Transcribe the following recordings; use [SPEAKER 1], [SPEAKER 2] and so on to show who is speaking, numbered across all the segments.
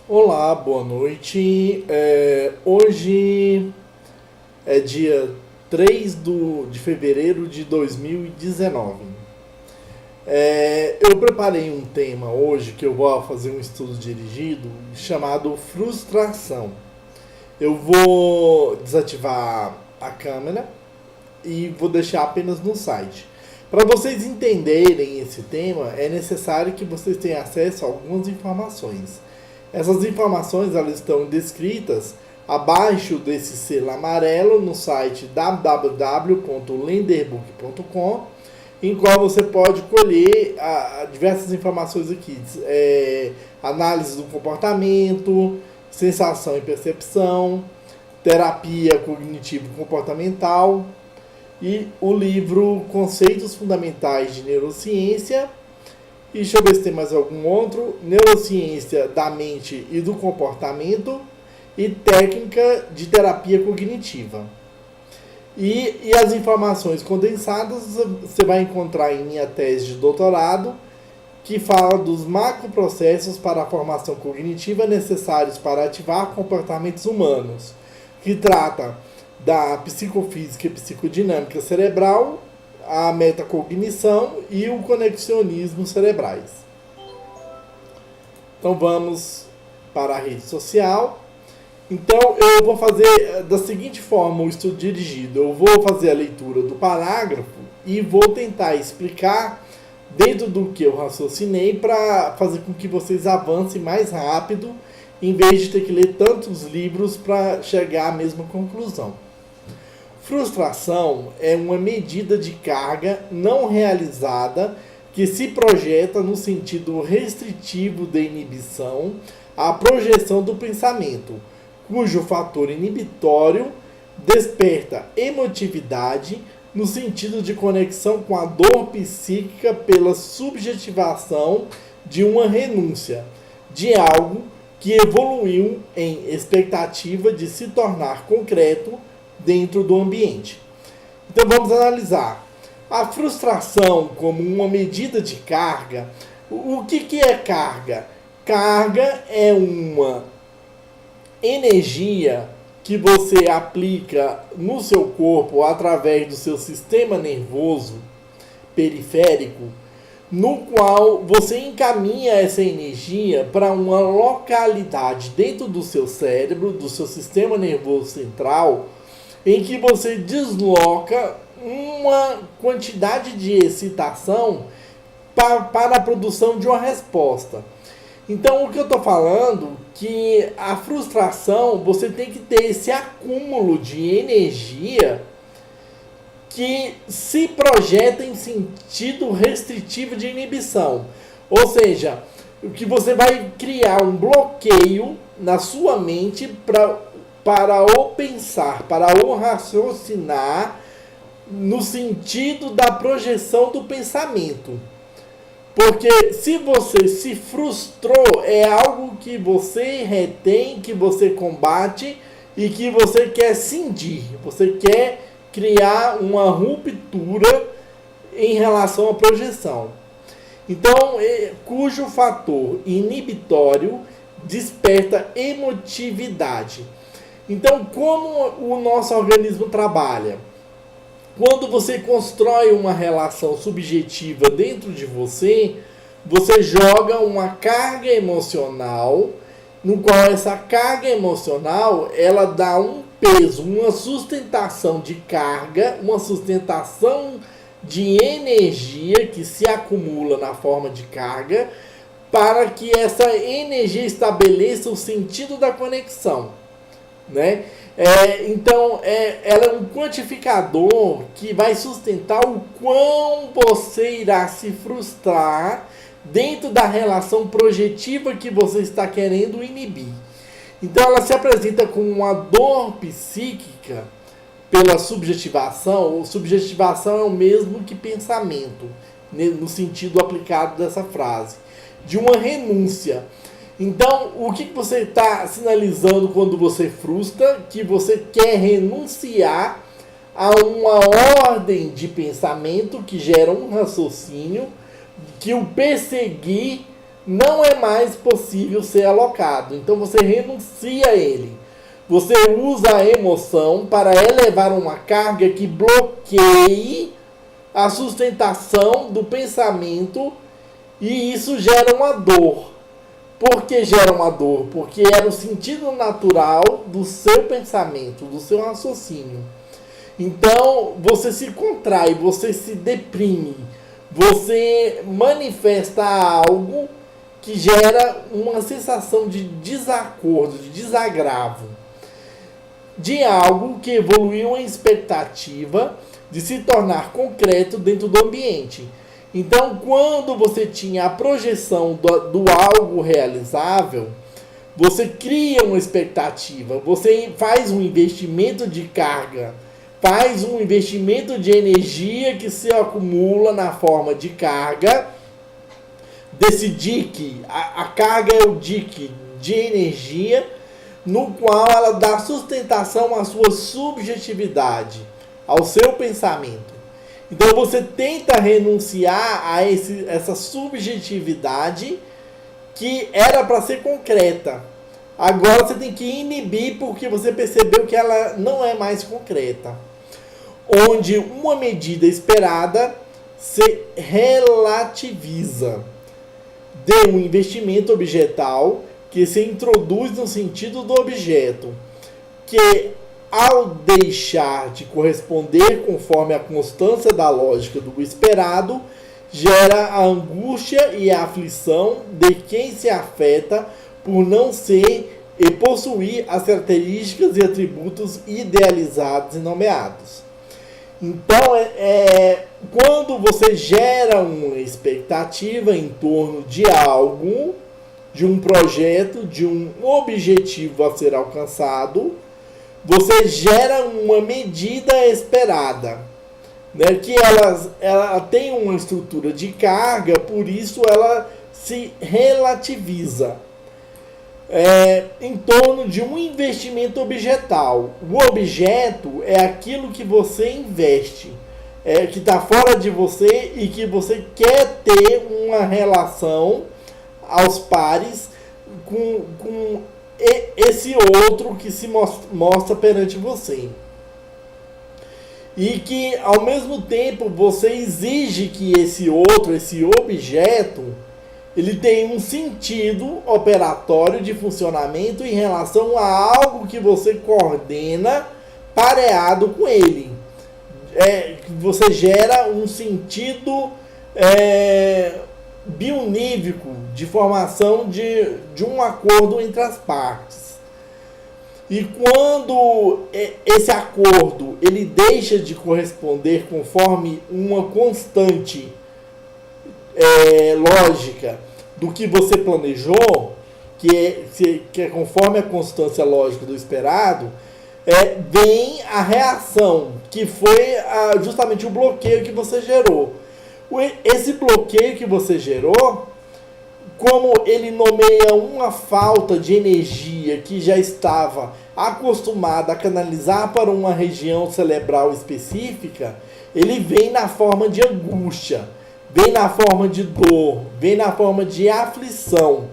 [SPEAKER 1] Olá, boa noite. Hoje é dia 3 de fevereiro de 2019. Eu preparei um tema hoje que eu vou fazer um estudo dirigido chamado frustração. Eu vou desativar a câmera e vou deixar apenas no site. Para vocês entenderem esse tema, é necessário que vocês tenham acesso a algumas informações. Essas informações elas estão descritas abaixo desse selo amarelo no site www.lenderbook.com, em qual você pode colher diversas informações aqui, análise do comportamento, sensação e percepção, terapia cognitivo-comportamental e o livro Conceitos Fundamentais de Neurociência. E deixa eu ver se tem mais algum outro. Neurociência da mente e do comportamento e técnica de terapia cognitiva. E as informações condensadas você vai encontrar em minha tese de doutorado, que fala dos macroprocessos para a formação cognitiva necessários para ativar comportamentos humanos, que trata da psicofísica e psicodinâmica cerebral, a metacognição e o conexionismo cerebrais. Então vamos para a rede social. Então eu vou fazer da seguinte forma o estudo dirigido. Eu vou fazer a leitura do parágrafo e vou tentar explicar dentro do que eu raciocinei para fazer com que vocês avancem mais rápido, em vez de ter que ler tantos livros para chegar à mesma conclusão. Frustração é uma medida de carga não realizada que se projeta no sentido restritivo da inibição à projeção do pensamento, cujo fator inibitório desperta emotividade no sentido de conexão com a dor psíquica pela subjetivação de uma renúncia, de algo que evoluiu em expectativa de se tornar concreto dentro do ambiente. Então vamos analisar. A frustração como uma medida de carga. O que é carga? Carga é uma energia que você aplica no seu corpo através do seu sistema nervoso periférico, no qual você encaminha essa energia para uma localidade dentro do seu cérebro, do seu sistema nervoso central, em que você desloca uma quantidade de excitação para a produção de uma resposta. Então, o que eu estou falando que a frustração, você tem que ter esse acúmulo de energia que se projeta em sentido restritivo de inibição. Ou seja, que você vai criar um bloqueio na sua mente para o pensar, para o raciocinar no sentido da projeção do pensamento. Porque se você se frustrou, é algo que você retém, que você combate e que você quer cindir. Você quer criar uma ruptura em relação à projeção. Então, cujo fator inibitório desperta emotividade. Então, como o nosso organismo trabalha? Quando você constrói uma relação subjetiva dentro de você, você joga uma carga emocional, no qual essa carga emocional, ela dá um peso, uma sustentação de carga, uma sustentação de energia que se acumula na forma de carga, para que essa energia estabeleça o sentido da conexão, né? Então, ela é um quantificador que vai sustentar o quão você irá se frustrar dentro da relação projetiva que você está querendo inibir. Então, ela se apresenta como uma dor psíquica pela subjetivação. O subjetivação é o mesmo que pensamento, no sentido aplicado dessa frase, de uma renúncia. Então, o que você está sinalizando quando você frustra? Que você quer renunciar a uma ordem de pensamento que gera um raciocínio, que o perseguir não é mais possível ser alocado. Então você renuncia a ele. Você usa a emoção para elevar uma carga que bloqueie a sustentação do pensamento, e isso gera uma dor. Por que gera uma dor? Porque era o sentido natural do seu pensamento, do seu raciocínio. Então você se contrai, você se deprime, você manifesta algo que gera uma sensação de desacordo, de desagravo, de algo que evoluiu em expectativa de se tornar concreto dentro do ambiente. Então, quando você tinha a projeção do algo realizável, você cria uma expectativa, você faz um investimento de carga, faz um investimento de energia que se acumula na forma de carga, desse dique. A carga é o dique de energia, no qual ela dá sustentação à sua subjetividade, ao seu pensamento. Então você tenta renunciar a essa subjetividade que era para ser concreta. Agora você tem que inibir porque você percebeu que ela não é mais concreta. Onde uma medida esperada se relativiza de um investimento objetal que se introduz no sentido do objeto, que ao deixar de corresponder conforme a constância da lógica do esperado, gera a angústia e a aflição de quem se afeta por não ser e possuir as características e atributos idealizados e nomeados. Então, quando você gera uma expectativa em torno de algo, de um projeto, de um objetivo a ser alcançado, você gera uma medida esperada, né? Que ela tem uma estrutura de carga, por isso ela se relativiza em torno de um investimento objetal. O objeto é aquilo que você investe, que está fora de você e que você quer ter uma relação aos pares com esse outro que se mostra perante você. E que, ao mesmo tempo, você exige que esse outro, esse objeto, ele tem um sentido operatório de funcionamento em relação a algo que você coordena pareado com ele. Você gera um sentido bionívico de formação de um acordo entre as partes. E quando esse acordo ele deixa de corresponder conforme uma constante lógica do que você planejou, que é conforme a constância lógica do esperado, vem a reação, que foi justamente o bloqueio que você gerou. Esse bloqueio que você gerou, como ele nomeia uma falta de energia que já estava acostumada a canalizar para uma região cerebral específica, ele vem na forma de angústia, vem na forma de dor, vem na forma de aflição,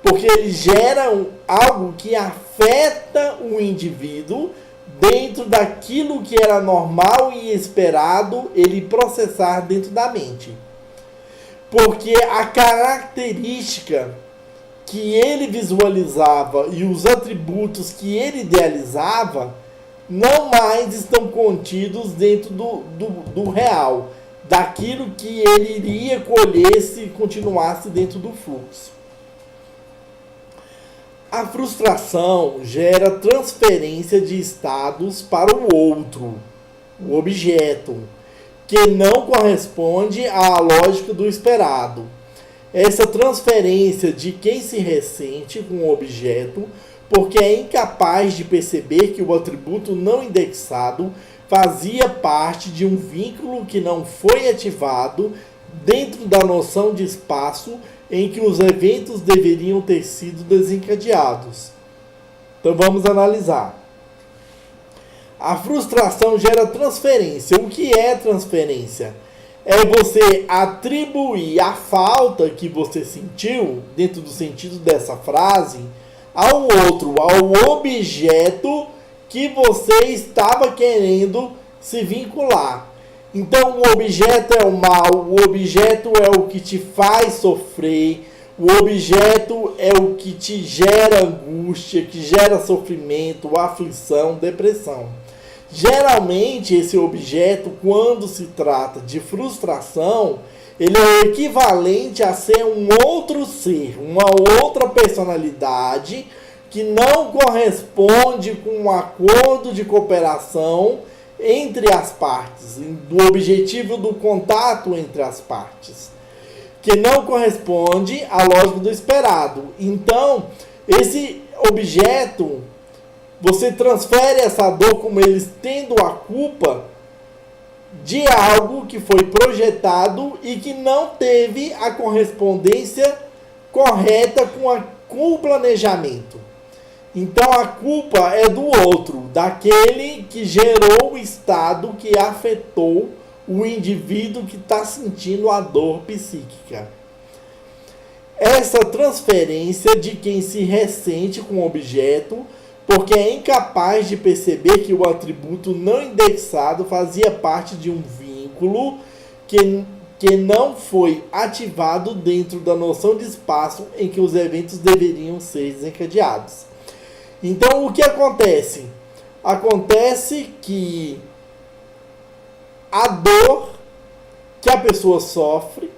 [SPEAKER 1] porque ele gera algo que afeta o indivíduo dentro daquilo que era normal e esperado ele processar dentro da mente. Porque a característica que ele visualizava e os atributos que ele idealizava não mais estão contidos dentro do real, daquilo que ele iria colher se continuasse dentro do fluxo. A frustração gera transferência de estados para o outro, o objeto, que não corresponde à lógica do esperado. Essa transferência de quem se ressente com o objeto, porque é incapaz de perceber que o atributo não indexado fazia parte de um vínculo que não foi ativado dentro da noção de espaço em que os eventos deveriam ter sido desencadeados. Então vamos analisar. A frustração gera transferência. O que é transferência? é você atribuir a falta que você sentiu, dentro do sentido dessa frase, ao outro, ao objeto que você estava querendo se vincular. Então, o objeto é o mal, o objeto é o que te faz sofrer, o objeto é o que te gera angústia, que gera sofrimento, aflição, depressão. Geralmente, esse objeto, quando se trata de frustração, ele é o equivalente a ser um outro ser, uma outra personalidade que não corresponde com um acordo de cooperação entre as partes, do objetivo do contato entre as partes, que não corresponde à lógica do esperado. Então, esse objeto, você transfere essa dor como eles tendo a culpa de algo que foi projetado e que não teve a correspondência correta com o planejamento. Então a culpa é do outro, daquele que gerou o estado que afetou o indivíduo que está sentindo a dor psíquica. Essa transferência de quem se ressente com o objeto, porque é incapaz de perceber que o atributo não indexado fazia parte de um vínculo que não foi ativado dentro da noção de espaço em que os eventos deveriam ser desencadeados. Então, o que acontece? Acontece que a dor que a pessoa sofre,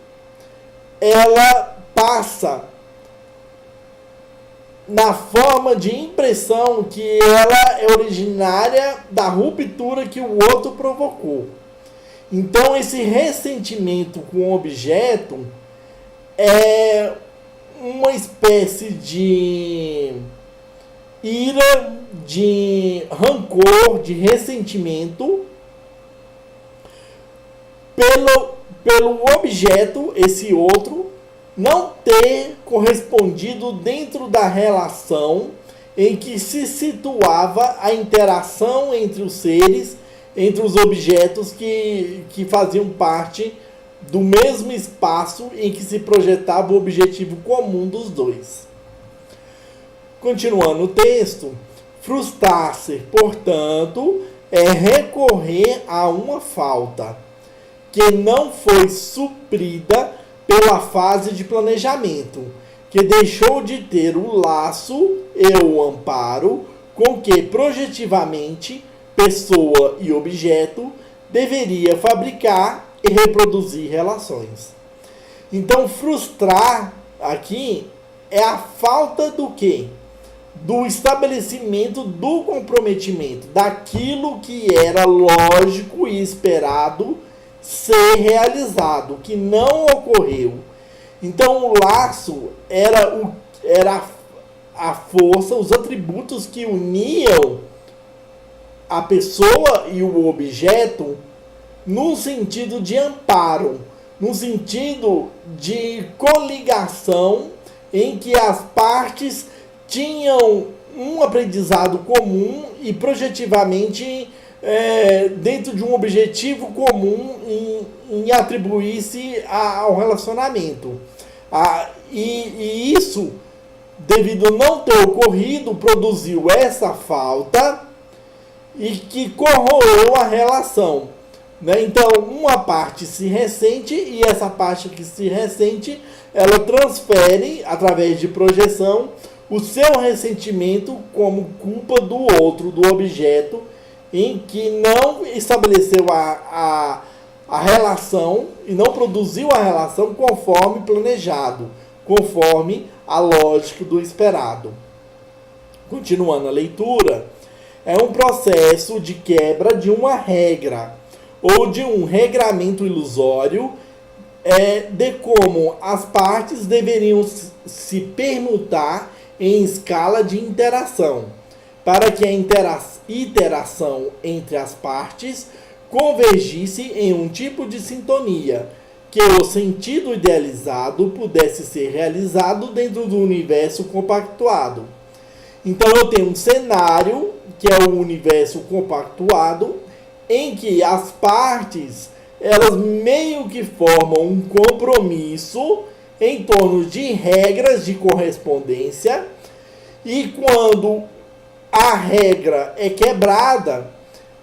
[SPEAKER 1] ela passa na forma de impressão que ela é originária da ruptura que o outro provocou. Então, esse ressentimento com o objeto é uma espécie de ira, de rancor, de ressentimento pelo objeto, esse outro, não ter correspondido dentro da relação em que se situava a interação entre os seres, entre os objetos que faziam parte do mesmo espaço em que se projetava o objetivo comum dos dois. Continuando o texto, frustrar-se, portanto, é recorrer a uma falta que não foi suprida pela fase de planejamento, que deixou de ter o laço e o amparo com que projetivamente pessoa e objeto deveria fabricar e reproduzir relações. Então, frustrar aqui é a falta do quê? Do estabelecimento do comprometimento, daquilo que era lógico e esperado ser realizado, que não ocorreu. Então o laço era a força, os atributos que uniam a pessoa e o objeto no sentido de amparo, no sentido de coligação em que as partes tinham um aprendizado comum e projetivamente dentro de um objetivo comum em atribuir-se ao relacionamento. E isso, devido a não ter ocorrido, produziu essa falta e que corroeu a relação. Né? Então, uma parte se ressente e essa parte que se ressente, ela transfere, através de projeção, o seu ressentimento como culpa do outro, do objeto, em que não estabeleceu a relação e não produziu a relação conforme planejado, conforme a lógica do esperado. Continuando a leitura, é um processo de quebra de uma regra ou de um regramento ilusório de como as partes deveriam se permutar em escala de interação, para que a interação entre as partes convergisse em um tipo de sintonia, que o sentido idealizado pudesse ser realizado dentro do universo compactuado. Então eu tenho um cenário, que é o universo compactuado, em que as partes elas meio que formam um compromisso em torno de regras de correspondência, e quando a regra é quebrada,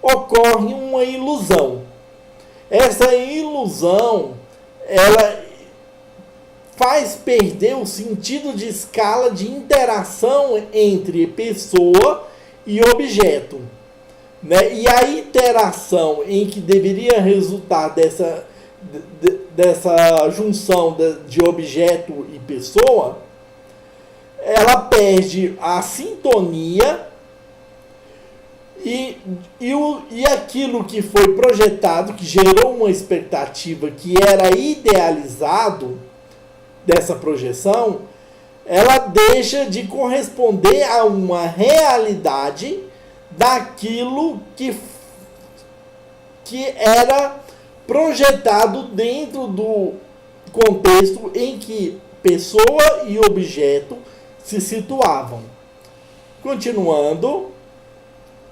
[SPEAKER 1] ocorre uma ilusão. Essa ilusão, ela faz perder o sentido de escala de interação entre pessoa e objeto, né? E a interação em que deveria resultar dessa junção de objeto e pessoa, ela perde a sintonia e aquilo que foi projetado, que gerou uma expectativa, que era idealizado dessa projeção, ela deixa de corresponder a uma realidade daquilo que era projetado dentro do contexto em que pessoa e objeto se situavam. Continuando,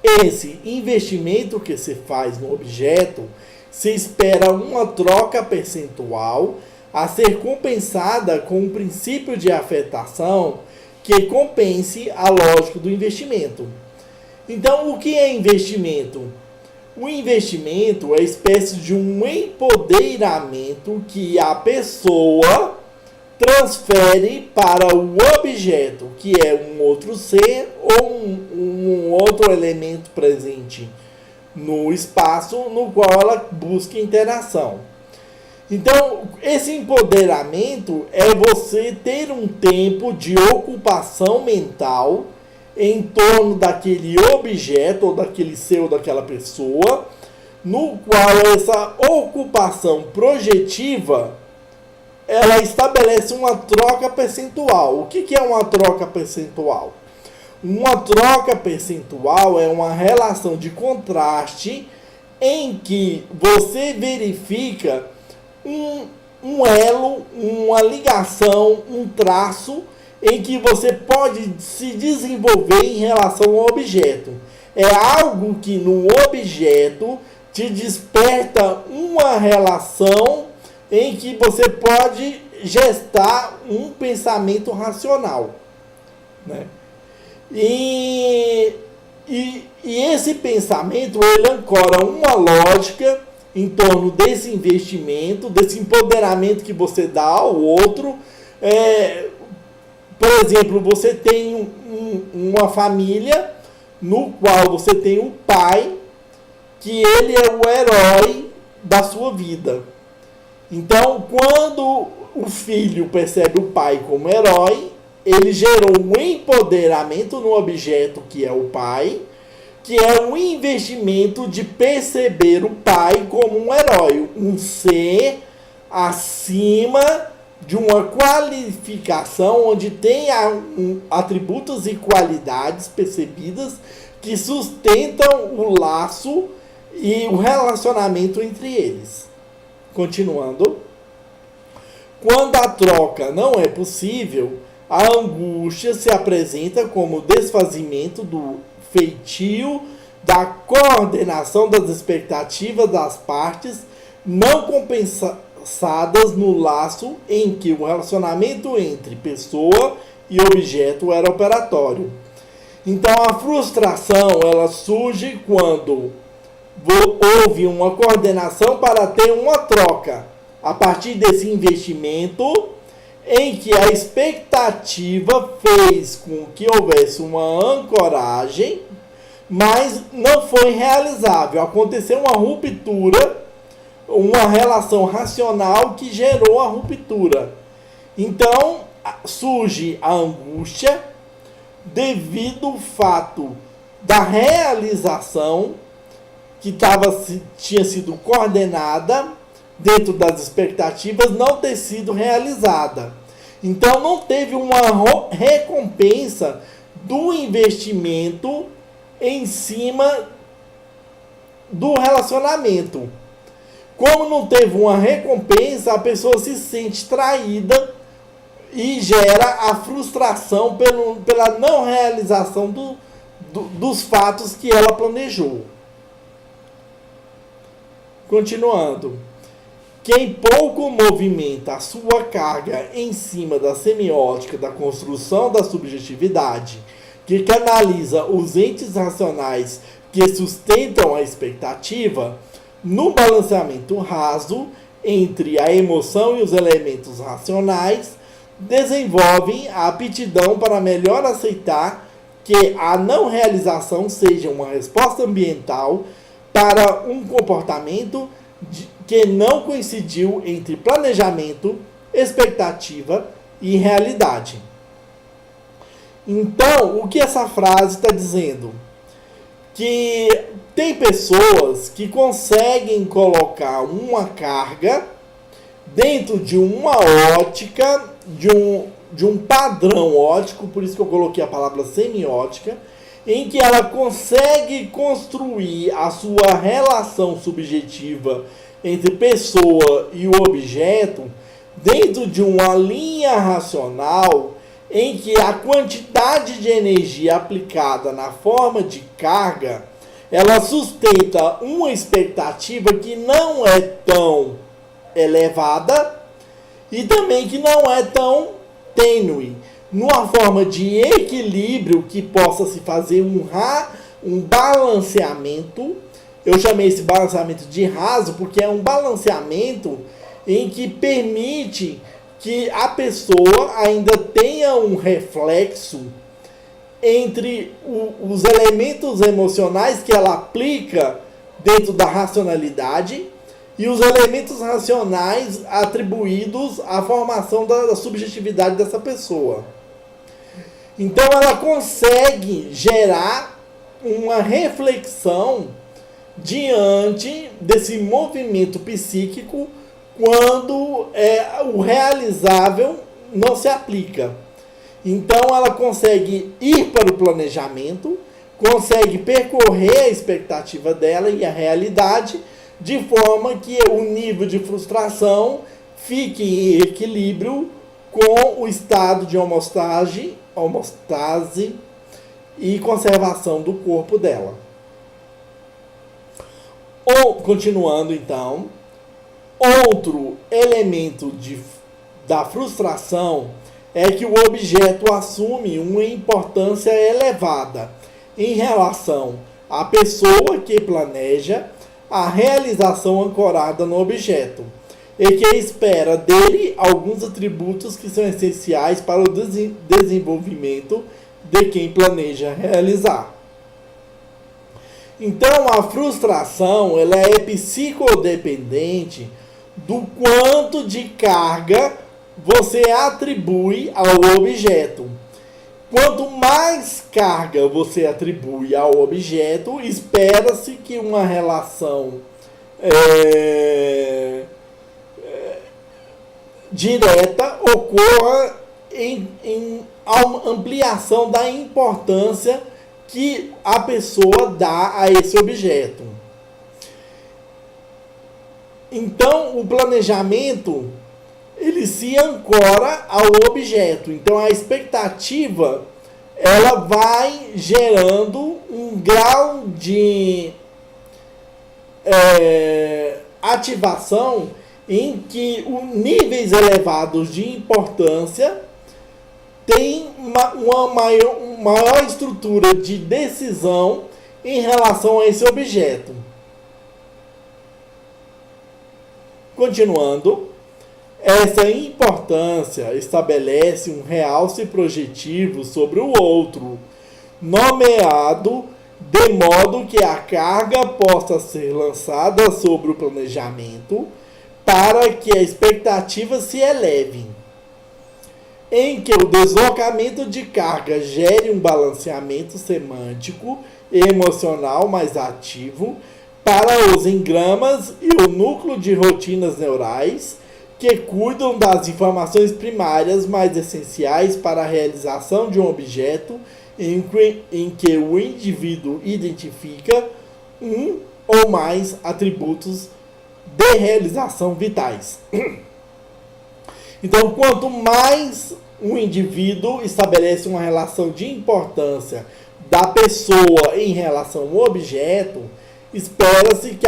[SPEAKER 1] esse investimento que se faz no objeto, se espera uma troca percentual a ser compensada com um princípio de afetação que compense a lógica do investimento. Então, o que é investimento? O investimento é a espécie de um empoderamento que a pessoa transfere para o objeto, que é um outro ser ou um outro elemento presente no espaço no qual ela busca interação. Então, esse empoderamento é você ter um tempo de ocupação mental em torno daquele objeto, ou daquele ser, ou daquela pessoa, no qual essa ocupação projetiva, ela estabelece uma troca percentual. O que é uma troca percentual? Uma troca percentual é uma relação de contraste em que você verifica um elo, uma ligação, um traço em que você pode se desenvolver em relação ao objeto. É algo que no objeto te desperta uma relação em que você pode gestar um pensamento racional, né? E esse pensamento, ele ancora uma lógica em torno desse investimento, desse empoderamento que você dá ao outro. Por exemplo, você tem uma família no qual você tem um pai que ele é o herói da sua vida. Então, quando o filho percebe o pai como herói, ele gerou um empoderamento no objeto que é o pai, que é um investimento de perceber o pai como um herói, um ser acima de uma qualificação onde tem atributos e qualidades percebidas que sustentam o laço e o relacionamento entre eles. Continuando, quando a troca não é possível, a angústia se apresenta como desfazimento do feitio da coordenação das expectativas das partes não compensadas no laço em que o relacionamento entre pessoa e objeto era operatório. Então a frustração, ela surge quando houve uma coordenação para ter uma troca a partir desse investimento em que a expectativa fez com que houvesse uma ancoragem, mas não foi realizável. Aconteceu uma ruptura, uma relação racional que gerou a ruptura. Então surge a angústia devido ao fato da realização que tinha sido coordenada dentro das expectativas não ter sido realizada. Então não teve uma recompensa do investimento em cima do relacionamento. Como não teve uma recompensa, a pessoa se sente traída e gera a frustração pela não realização dos fatos que ela planejou. Continuando. Quem pouco movimenta a sua carga em cima da semiótica da construção da subjetividade, que canaliza os entes racionais que sustentam a expectativa, no balanceamento raso entre a emoção e os elementos racionais, desenvolvem a aptidão para melhor aceitar que a não realização seja uma resposta ambiental para um comportamento que não coincidiu entre planejamento, expectativa e realidade. Então, o que essa frase está dizendo? Que tem pessoas que conseguem colocar uma carga dentro de uma ótica, de um padrão ótico, por isso que eu coloquei a palavra semiótica, em que ela consegue construir a sua relação subjetiva entre pessoa e o objeto dentro de uma linha racional em que a quantidade de energia aplicada na forma de carga, ela sustenta uma expectativa que não é tão elevada e também que não é tão tênue, numa forma de equilíbrio que possa se fazer um balanceamento. Eu chamei esse balanceamento de raso porque é um balanceamento em que permite que a pessoa ainda tenha um reflexo entre os elementos emocionais que ela aplica dentro da racionalidade e os elementos racionais atribuídos à formação da subjetividade dessa pessoa. Então ela consegue gerar uma reflexão diante desse movimento psíquico quando o realizável não se aplica. Então ela consegue ir para o planejamento, consegue percorrer a expectativa dela e a realidade, de forma que o nível de frustração fique em equilíbrio com o estado de homostase e conservação do corpo dela. Continuando então, outro elemento da frustração é que o objeto assume uma importância elevada em relação à pessoa que planeja a realização ancorada no objeto e que espera dele alguns atributos que são essenciais para o desenvolvimento de quem planeja realizar. Então, a frustração ela é psicodependente do quanto de carga você atribui ao objeto. Quanto mais carga você atribui ao objeto, espera-se que uma relação direta ocorra em ampliação da importância que a pessoa dá a esse objeto. Então, o planejamento ele se ancora ao objeto. Então, a expectativa ela vai gerando um grau de ativação em que níveis elevados de importância tem uma maior estrutura de decisão em relação a esse objeto. Continuando, essa importância estabelece um realce projetivo sobre o outro, nomeado de modo que a carga possa ser lançada sobre o planejamento para que a expectativa se eleve, em que o deslocamento de carga gere um balanceamento semântico e emocional mais ativo para os engramas e o núcleo de rotinas neurais que cuidam das informações primárias mais essenciais para a realização de um objeto em que o indivíduo identifica um ou mais atributos de realização vitais. Então, quanto mais um indivíduo estabelece uma relação de importância da pessoa em relação ao objeto, espera-se que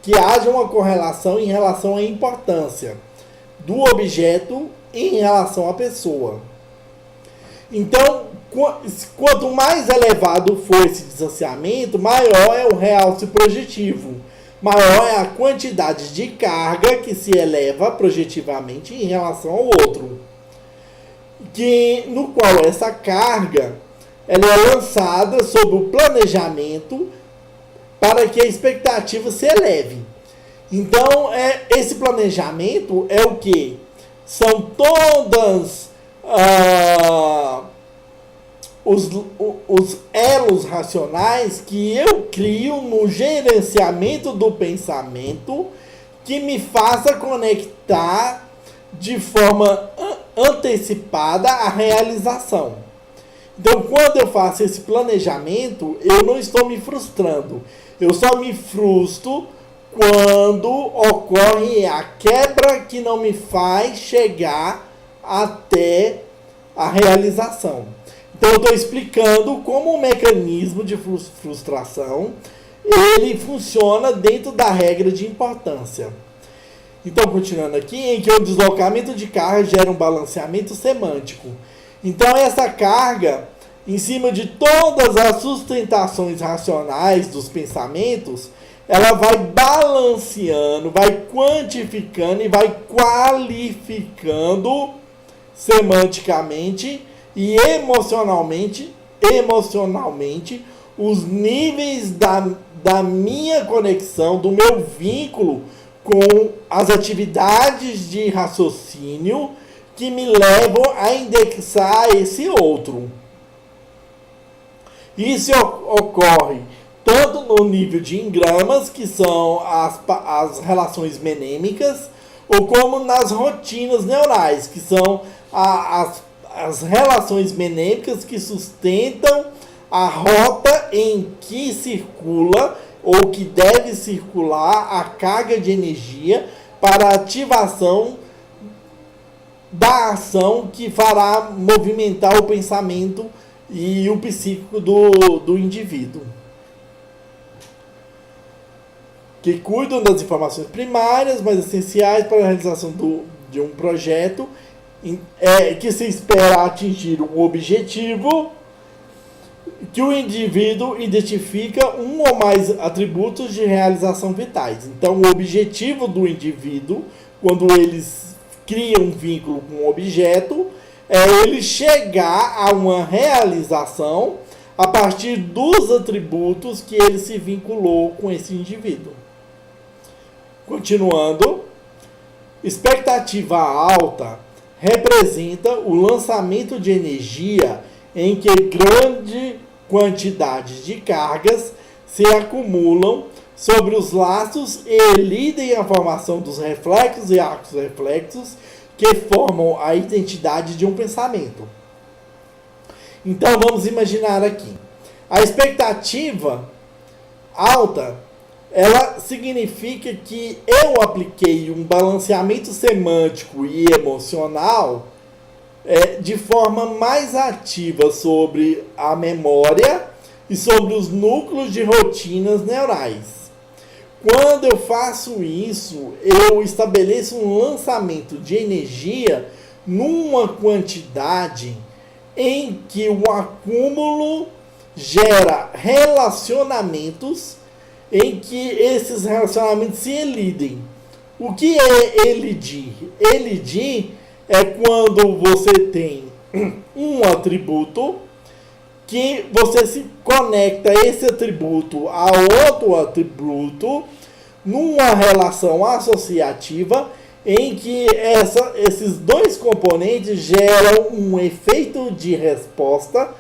[SPEAKER 1] que haja uma correlação em relação à importância do objeto em relação à pessoa. Então, quanto mais elevado for esse distanciamento, maior é o realce projetivo, maior é a quantidade de carga que se eleva projetivamente em relação ao outro, no qual essa carga ela é lançada sob o planejamento para que a expectativa se eleve. Então, esse planejamento é o que? São todas os elos racionais que eu crio no gerenciamento do pensamento que me faça conectar de forma antecipada a realização. Então, quando eu faço esse planejamento, eu não estou me frustrando. Eu só me frustro quando ocorre a quebra que não me faz chegar até a realização. Então, eu estou explicando como o mecanismo de frustração ele funciona dentro da regra de importância. Então, continuando aqui, em que o deslocamento de carga gera um balanceamento semântico. Então, essa carga, em cima de todas as sustentações racionais dos pensamentos, ela vai balanceando, vai quantificando e vai qualificando semanticamente e emocionalmente os níveis da minha conexão, do meu vínculo com as atividades de raciocínio que me levam a indexar esse outro. Isso ocorre tanto no nível de engramas, que são as relações menêmicas, ou como nas rotinas neurais, que são as relações menêmicas que sustentam a rota em que circula ou que deve circular a carga de energia para a ativação da ação que fará movimentar o pensamento e o psíquico do indivíduo. Que cuidam das informações primárias, mais essenciais para a realização de um projeto, que se espera atingir um objetivo que o indivíduo identifica um ou mais atributos de realização vitais. Então, o objetivo do indivíduo, quando eles criam um vínculo com um objeto, é ele chegar a uma realização a partir dos atributos que ele se vinculou com esse indivíduo. Continuando, expectativa alta representa o lançamento de energia em que grande quantidade de cargas se acumulam sobre os laços e elidem a formação dos reflexos e arcos reflexos que formam a identidade de um pensamento. Então vamos imaginar aqui. A expectativa alta, ela significa que eu apliquei um balanceamento semântico e emocional de forma mais ativa sobre a memória e sobre os núcleos de rotinas neurais. Quando eu faço isso, eu estabeleço um lançamento de energia numa quantidade em que o acúmulo gera relacionamentos em que esses relacionamentos se elidem. O que é elidir? Elidir é quando você tem um atributo que você se conecta esse atributo a outro atributo numa relação associativa em que esses dois componentes geram um efeito de resposta,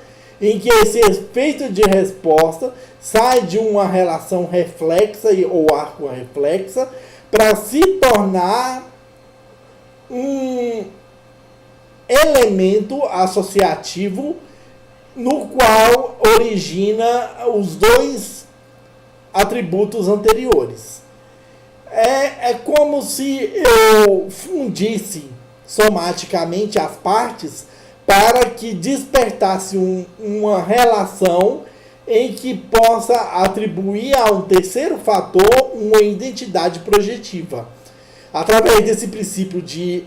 [SPEAKER 1] em que esse efeito de resposta sai de uma relação reflexa ou arco-reflexa para se tornar um elemento associativo no qual origina os dois atributos anteriores. É como se eu fundisse somaticamente as partes para que despertasse uma relação em que possa atribuir a um terceiro fator uma identidade projetiva. Através desse princípio de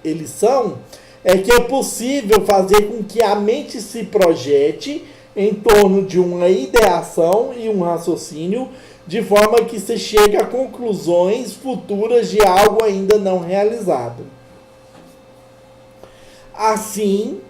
[SPEAKER 1] elição, é que é possível fazer com que a mente se projete em torno de uma ideação e um raciocínio, de forma que se chegue a conclusões futuras de algo ainda não realizado. Assim,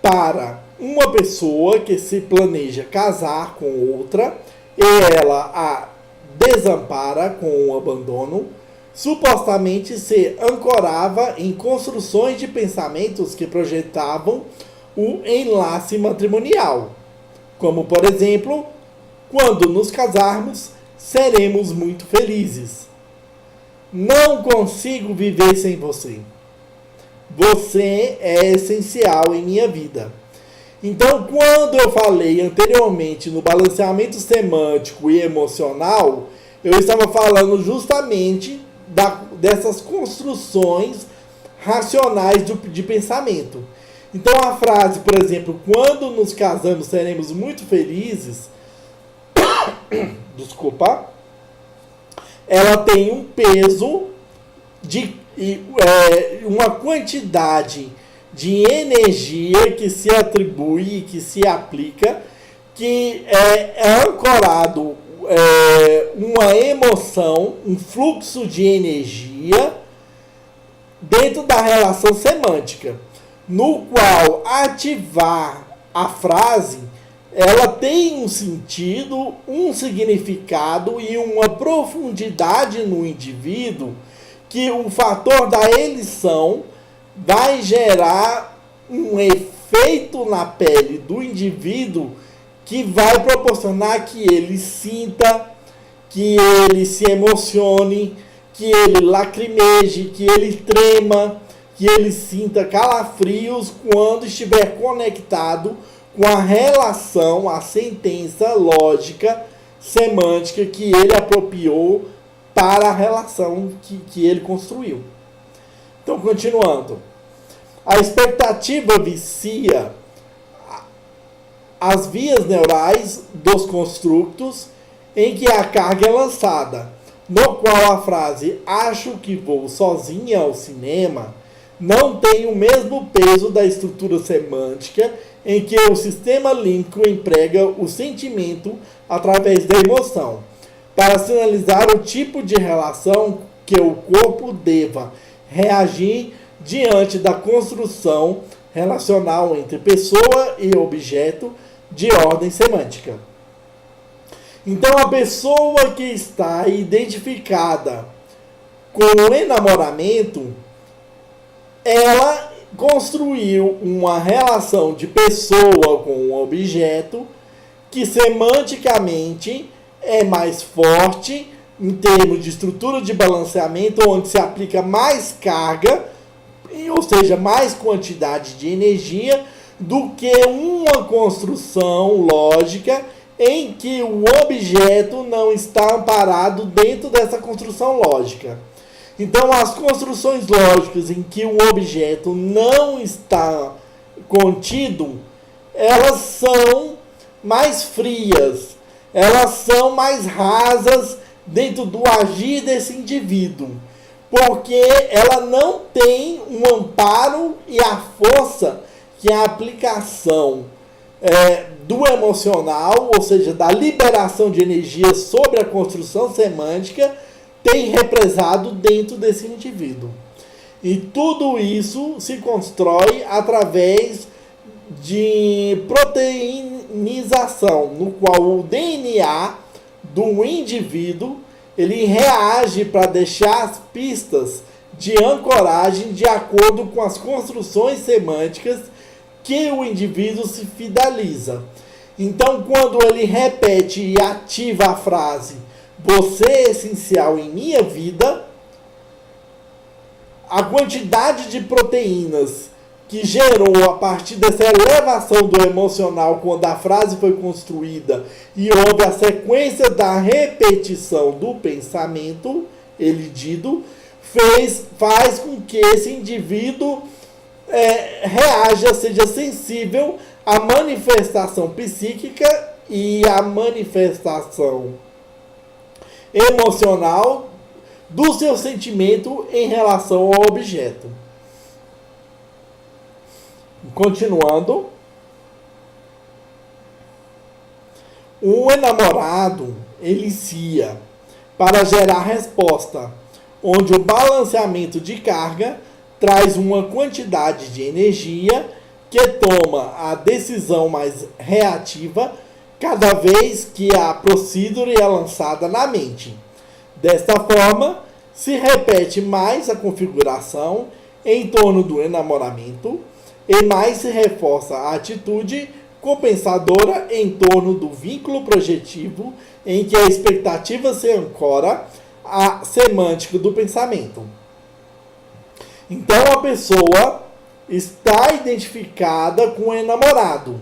[SPEAKER 1] para uma pessoa que se planeja casar com outra e ela a desampara com o abandono, supostamente se ancorava em construções de pensamentos que projetavam o enlace matrimonial, como, por exemplo, quando nos casarmos, seremos muito felizes. Não consigo viver sem você. Você é essencial em minha vida. Então, quando eu falei anteriormente no balanceamento semântico e emocional, eu estava falando justamente dessas construções racionais de pensamento. Então, a frase, por exemplo, quando nos casamos seremos muito felizes, desculpa, ela tem um peso uma quantidade de energia que se atribui e que se aplica, que é ancorado uma emoção, um fluxo de energia dentro da relação semântica, no qual ativar a frase, ela tem um sentido, um significado e uma profundidade no indivíduo, que o fator da elição vai gerar um efeito na pele do indivíduo que vai proporcionar que ele sinta, que ele se emocione, que ele lacrimeje, que ele trema, que ele sinta calafrios quando estiver conectado com a relação, a sentença lógica, semântica que ele apropriou para a relação que ele construiu. Então, continuando. A expectativa vicia as vias neurais dos construtos em que a carga é lançada, no qual a frase "acho que vou sozinha ao cinema" não tem o mesmo peso da estrutura semântica em que o sistema límbico emprega o sentimento através da emoção, para sinalizar o tipo de relação que o corpo deva reagir diante da construção relacional entre pessoa e objeto de ordem semântica. Então, a pessoa que está identificada com o enamoramento, ela construiu uma relação de pessoa com o objeto que semanticamente é mais forte em termos de estrutura de balanceamento, onde se aplica mais carga, ou seja, mais quantidade de energia, do que uma construção lógica em que o objeto não está amparado dentro dessa construção lógica. Então, as construções lógicas em que o objeto não está contido, elas são mais frias, elas são mais rasas dentro do agir desse indivíduo, porque ela não tem um amparo e a força que a aplicação do emocional, ou seja, da liberação de energia sobre a construção semântica, tem represado dentro desse indivíduo. E tudo isso se constrói através de proteinização, no qual o DNA do indivíduo ele reage para deixar as pistas de ancoragem de acordo com as construções semânticas que o indivíduo se fideliza. Então, quando ele repete e ativa a frase "você é essencial em minha vida", a quantidade de proteínas que gerou a partir dessa elevação do emocional quando a frase foi construída e houve a sequência da repetição do pensamento elidido, faz com que esse indivíduo reaja, seja sensível à manifestação psíquica e à manifestação emocional do seu sentimento em relação ao objeto. Continuando, o enamorado inicia para gerar resposta, onde o balanceamento de carga traz uma quantidade de energia que toma a decisão mais reativa cada vez que a procedure é lançada na mente. Desta forma, se repete mais a configuração em torno do enamoramento e mais se reforça a atitude compensadora em torno do vínculo projetivo em que a expectativa se ancora à semântica do pensamento. Então a pessoa está identificada com o enamorado,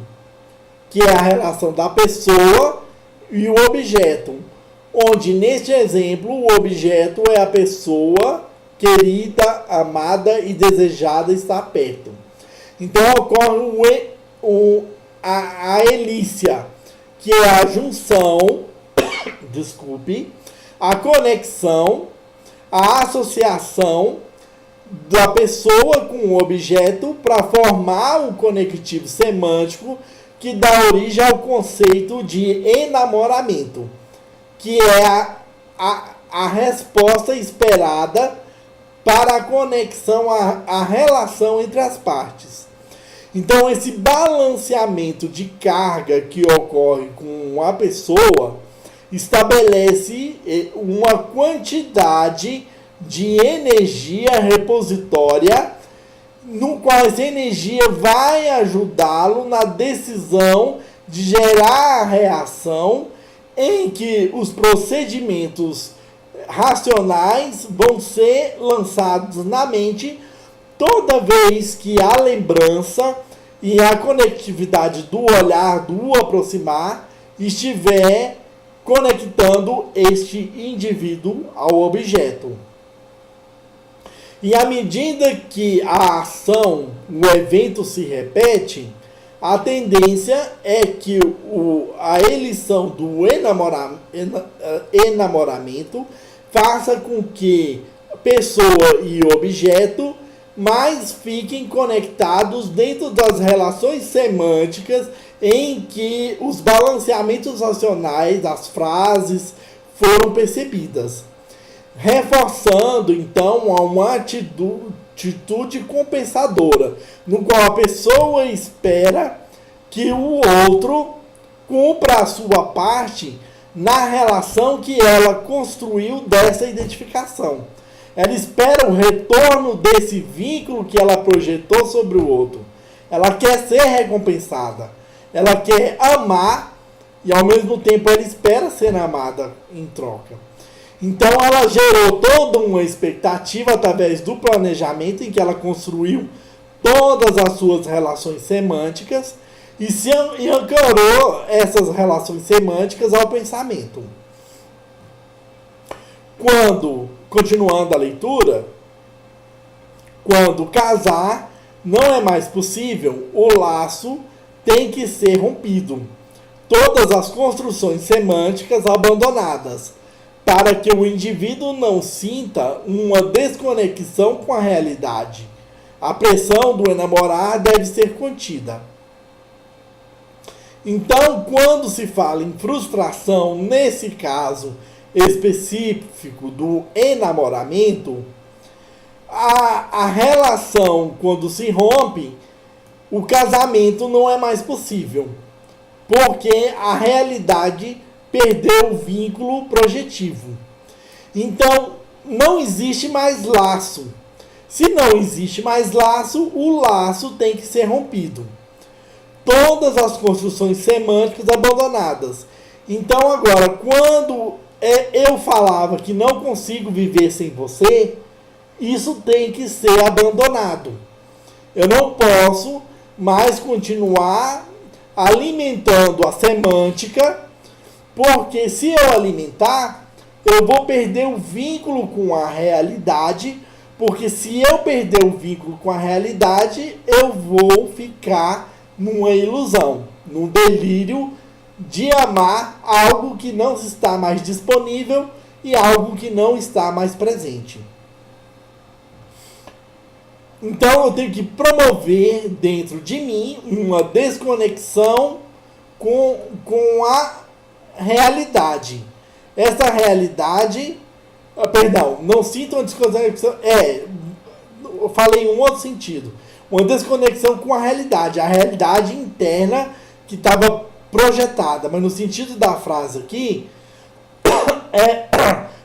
[SPEAKER 1] que é a relação da pessoa e o objeto, onde neste exemplo o objeto é a pessoa querida, amada e desejada estar perto. Então ocorre a elícia, que é a junção, a conexão, a associação da pessoa com o objeto para formar o conectivo semântico que dá origem ao conceito de enamoramento, que é a resposta esperada para a conexão, a relação entre as partes. Então, esse balanceamento de carga que ocorre com a pessoa estabelece uma quantidade de energia repositória, no qual essa energia vai ajudá-lo na decisão de gerar a reação em que os procedimentos racionais vão ser lançados na mente toda vez que a lembrança e a conectividade do olhar, do aproximar, estiver conectando este indivíduo ao objeto. E à medida que a ação, o evento se repete, a tendência é que a eleição do enamoramento faça com que pessoa e objeto mais fiquem conectados dentro das relações semânticas em que os balanceamentos racionais das frases foram percebidas, reforçando então uma atitude compensadora, no qual a pessoa espera que o outro cumpra a sua parte na relação que ela construiu dessa identificação. Ela espera o retorno desse vínculo que ela projetou sobre o outro. Ela quer ser recompensada. Ela quer amar e ao mesmo tempo ela espera ser amada em troca. Então ela gerou toda uma expectativa através do planejamento em que ela construiu todas as suas relações semânticas e ancorou essas relações semânticas ao pensamento. Continuando a leitura, quando casar não é mais possível, o laço tem que ser rompido. Todas as construções semânticas abandonadas, para que o indivíduo não sinta uma desconexão com a realidade. A pressão do enamorar deve ser contida. Então, quando se fala em frustração, nesse caso específico do enamoramento, a relação, quando se rompe, o casamento não é mais possível, porque a realidade perdeu o vínculo projetivo. Então, não existe mais laço. Se não existe mais laço, o laço tem que ser rompido. Todas as construções semânticas abandonadas. Então, agora, quando eu falava que não consigo viver sem você, isso tem que ser abandonado. Eu não posso mais continuar alimentando a semântica, porque se eu alimentar, eu vou perder o vínculo com a realidade, porque se eu perder o vínculo com a realidade, eu vou ficar numa ilusão, num delírio de amar algo que não está mais disponível e algo que não está mais presente. Então eu tenho que promover dentro de mim uma desconexão com a realidade. Essa realidade, não sinto uma desconexão, eu falei em um outro sentido, uma desconexão com a realidade interna que estava projetada, mas no sentido da frase aqui,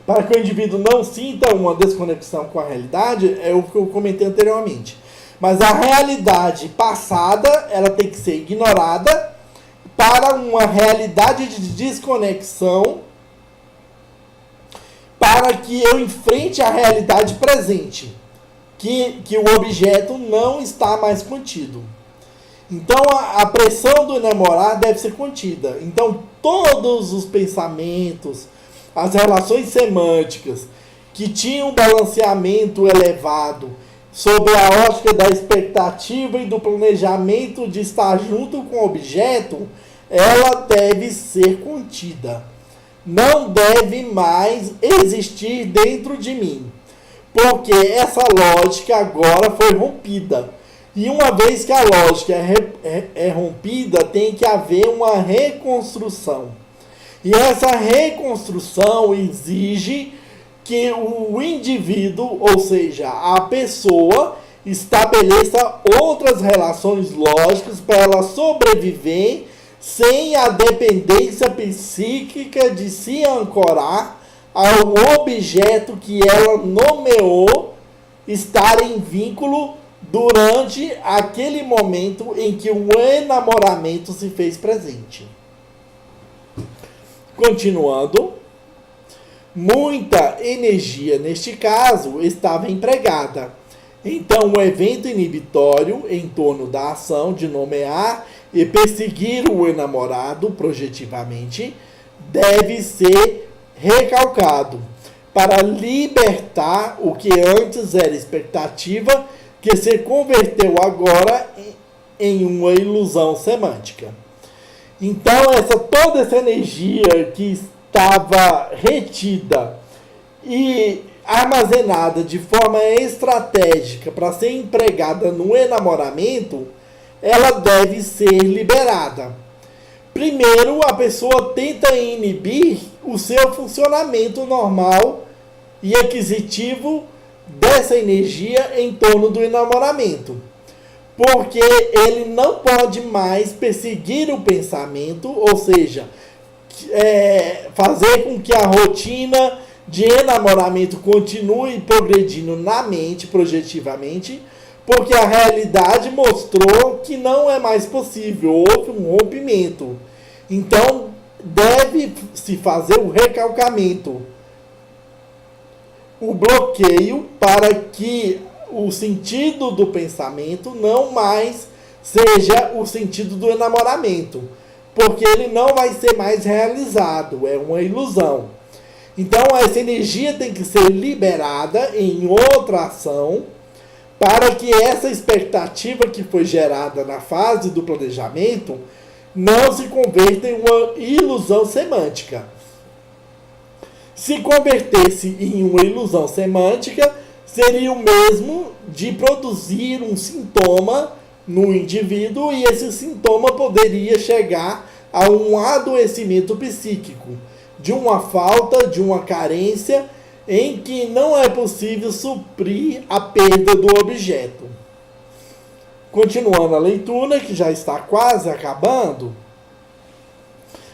[SPEAKER 1] para que o indivíduo não sinta uma desconexão com a realidade, é o que eu comentei anteriormente. Mas a realidade passada, ela tem que ser ignorada para uma realidade de desconexão, para que eu enfrente a realidade presente, que o objeto não está mais contido. Então a pressão do enamorar deve ser contida. Então todos os pensamentos, as relações semânticas que tinham um balanceamento elevado sob a ótica da expectativa e do planejamento de estar junto com o objeto, ela deve ser contida. Não deve mais existir dentro de mim, porque essa lógica agora foi rompida. E uma vez que a lógica é rompida, tem que haver uma reconstrução. E essa reconstrução exige que o indivíduo, ou seja, a pessoa, estabeleça outras relações lógicas para ela sobreviver sem a dependência psíquica de se ancorar ao objeto que ela nomeou estar em vínculo durante aquele momento em que o enamoramento se fez presente. Continuando, muita energia neste caso estava empregada. Então o evento inibitório em torno da ação de nomear e perseguir o enamorado projetivamente deve ser recalcado para libertar o que antes era expectativa, que se converteu agora em uma ilusão semântica. Então, toda essa energia que estava retida e armazenada de forma estratégica para ser empregada no enamoramento, ela deve ser liberada. Primeiro, a pessoa tenta inibir o seu funcionamento normal e aquisitivo dessa energia em torno do enamoramento, porque ele não pode mais perseguir o pensamento, ou seja, fazer com que a rotina de enamoramento continue progredindo na mente, projetivamente, porque a realidade mostrou que não é mais possível, houve um rompimento. Então, deve-se fazer o recalcamento, o bloqueio, para que o sentido do pensamento não mais seja o sentido do enamoramento, porque ele não vai ser mais realizado, é uma ilusão. Então essa energia tem que ser liberada em outra ação, para que essa expectativa que foi gerada na fase do planejamento não se converta em uma ilusão semântica. Se convertesse em uma ilusão semântica, seria o mesmo de produzir um sintoma no indivíduo, e esse sintoma poderia chegar a um adoecimento psíquico, de uma falta, de uma carência, em que não é possível suprir a perda do objeto. Continuando a leitura, que já está quase acabando,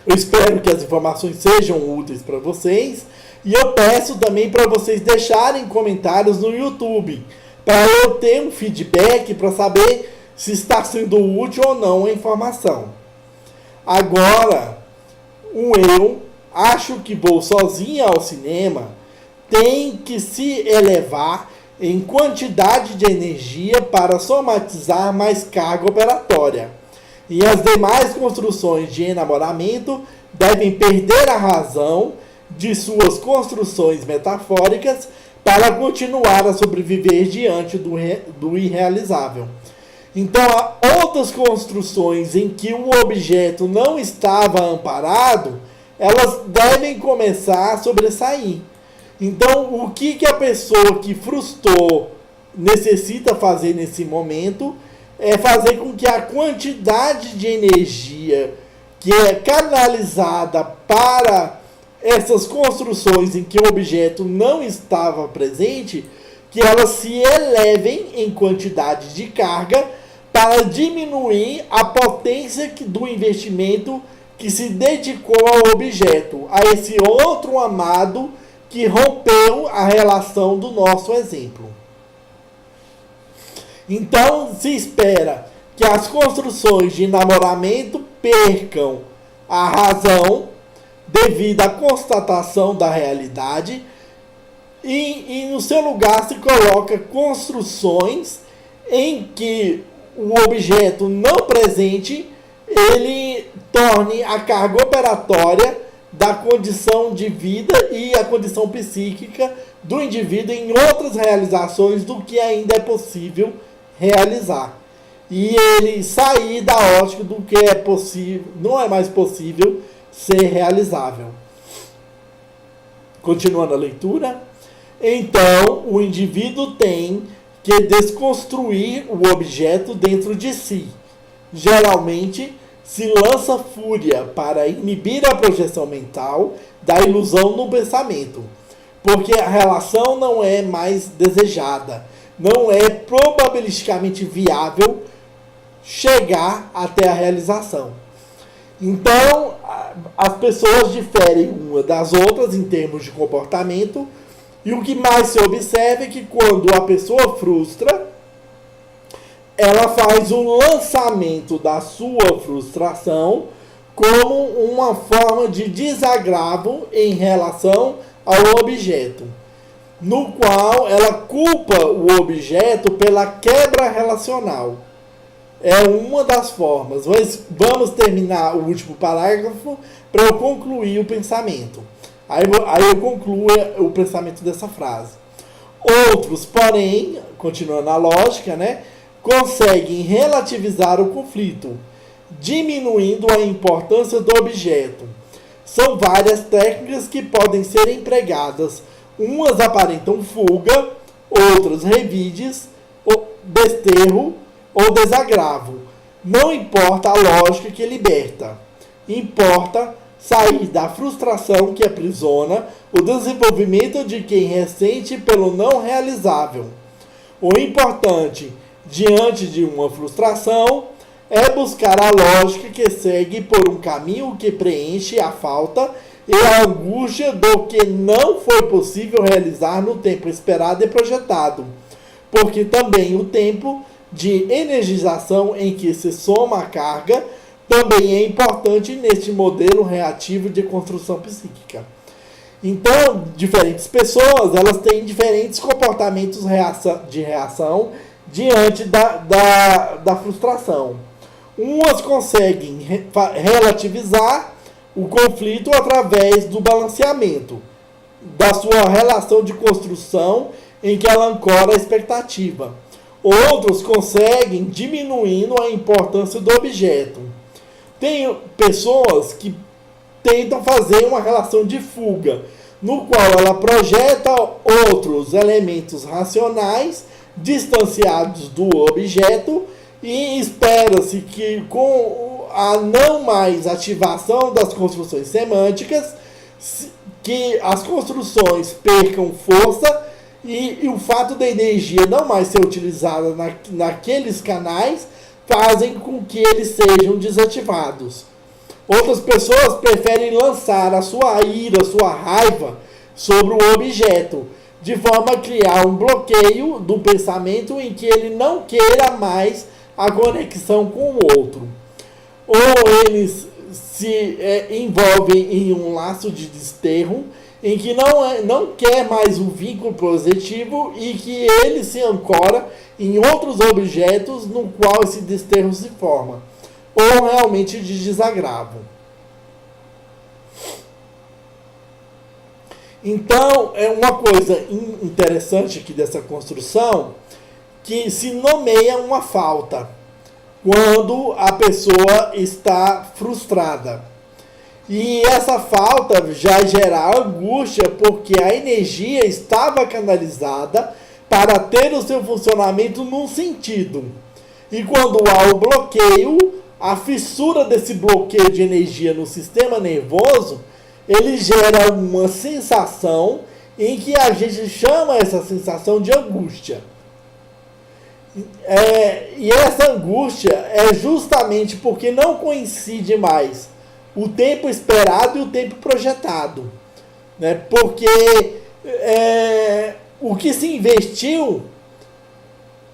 [SPEAKER 1] eu espero que as informações sejam úteis para vocês, e eu peço também para vocês deixarem comentários no YouTube, para eu ter um feedback para saber se está sendo útil ou não a informação. Agora, eu acho que vou sozinha ao cinema tem que se elevar em quantidade de energia para somatizar mais carga operatória. E as demais construções de enamoramento devem perder a razão de suas construções metafóricas para continuar a sobreviver diante do irrealizável. Então, há outras construções em que o objeto não estava amparado, elas devem começar a sobressair. Então, o que a pessoa que frustrou necessita fazer nesse momento é fazer com que a quantidade de energia que é canalizada para essas construções em que o objeto não estava presente, que elas se elevem em quantidade de carga para diminuir a potência do investimento que se dedicou ao objeto, a esse outro amado que rompeu a relação do nosso exemplo. Então, se espera que as construções de namoramento percam a razão devido à constatação da realidade e no seu lugar se coloca construções em que o objeto não presente ele torne a carga operatória da condição de vida e a condição psíquica do indivíduo em outras realizações do que ainda é possível realizar. E ele sair da ótica do que é possível, não é mais possível ser realizável. Continuando a leitura. Então, o indivíduo tem que desconstruir o objeto dentro de si. Geralmente, se lança fúria para inibir a projeção mental da ilusão no pensamento, porque a relação não é mais desejada, não é probabilisticamente viável chegar até a realização. Então, as pessoas diferem uma das outras em termos de comportamento, e o que mais se observa é que quando a pessoa frustra, ela faz um lançamento da sua frustração como uma forma de desagravo em relação ao objeto, no qual ela culpa o objeto pela quebra relacional. É uma das formas. Mas vamos terminar o último parágrafo para eu concluir o pensamento. Aí eu concluo o pensamento dessa frase. Outros, porém, continuando a lógica, conseguem relativizar o conflito, diminuindo a importância do objeto. São várias técnicas que podem ser empregadas. Umas aparentam fuga, outras revides, desterro ou desagravo. Não importa a lógica que liberta. Importa sair da frustração que aprisiona o desenvolvimento de quem ressente pelo não realizável. O importante, diante de uma frustração, é buscar a lógica que segue por um caminho que preenche a falta e a angústia do que não foi possível realizar no tempo esperado e projetado, porque também o tempo de energização em que se soma a carga também é importante neste modelo reativo de construção psíquica. Então, diferentes pessoas, elas têm diferentes comportamentos de reação diante da frustração. Umas conseguem relativizar o conflito através do balanceamento da sua relação de construção em que ela ancora a expectativa. Outros conseguem diminuindo a importância do objeto. Tem pessoas que tentam fazer uma relação de fuga, no qual ela projeta outros elementos racionais distanciados do objeto e espera-se que com a não mais ativação das construções semânticas, que as construções percam força e o fato da energia não mais ser utilizada naqueles canais fazem com que eles sejam desativados. Outras pessoas preferem lançar a sua ira, a sua raiva sobre o objeto, de forma a criar um bloqueio do pensamento em que ele não queira mais a conexão com o outro. Ou eles se envolvem em um laço de desterro, em que não quer mais um vínculo positivo e que ele se ancora em outros objetos no qual esse desterro se forma, ou realmente de desagravo. Então, é uma coisa interessante aqui dessa construção, que se nomeia uma falta quando a pessoa está frustrada. E essa falta já gera angústia porque a energia estava canalizada para ter o seu funcionamento num sentido. E quando há o bloqueio, a fissura desse bloqueio de energia no sistema nervoso, ele gera uma sensação em que a gente chama essa sensação de angústia. E essa angústia é justamente porque não coincide mais o tempo esperado e o tempo projetado. Né? Porque o que se investiu,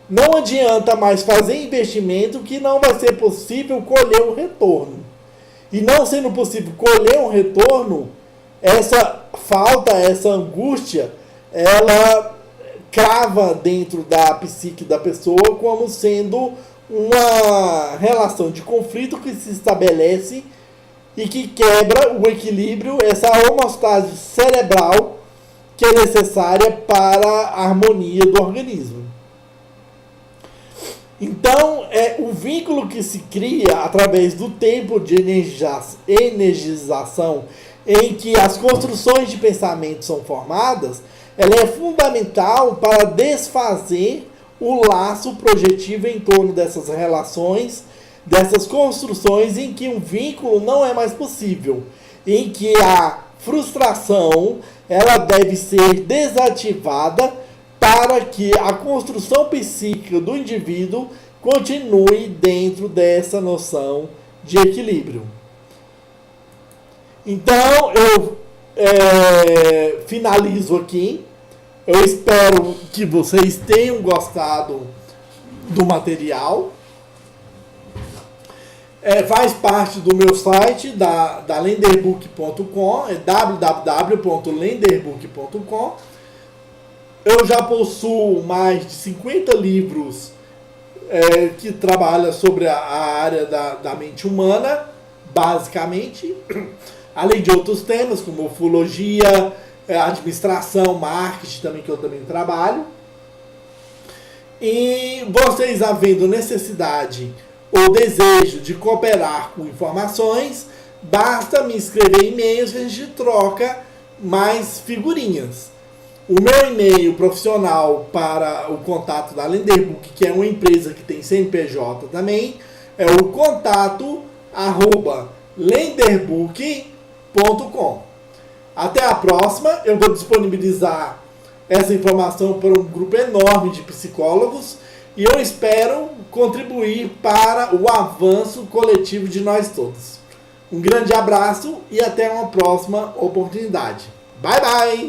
[SPEAKER 1] não adianta mais fazer investimento que não vai ser possível colher um retorno. E não sendo possível colher um retorno, essa falta, essa angústia, ela crava dentro da psique da pessoa como sendo uma relação de conflito que se estabelece e que quebra o equilíbrio, essa homeostase cerebral que é necessária para a harmonia do organismo. Então, o vínculo que se cria através do tempo de energização em que as construções de pensamento são formadas, ela é fundamental para desfazer o laço projetivo em torno dessas relações, dessas construções em que um vínculo não é mais possível, em que a frustração ela deve ser desativada para que a construção psíquica do indivíduo continue dentro dessa noção de equilíbrio. Então, eu finalizo aqui. Eu espero que vocês tenham gostado do material. Faz parte do meu site, da lenderbook.com, é www.lenderbook.com. Eu já possuo mais de 50 livros que trabalham sobre a área da mente humana, basicamente, além de outros temas como ufologia, administração, marketing, também, que eu também trabalho. E vocês havendo necessidade ou desejo de cooperar com informações, basta me escrever e-mails que a gente troca mais figurinhas. O meu e-mail profissional para o contato da Lenderbook, que é uma empresa que tem CNPJ também, é o contato@lenderbook.com. Até a próxima. Eu vou disponibilizar essa informação para um grupo enorme de psicólogos e eu espero contribuir para o avanço coletivo de nós todos. Um grande abraço e até uma próxima oportunidade. Bye, bye!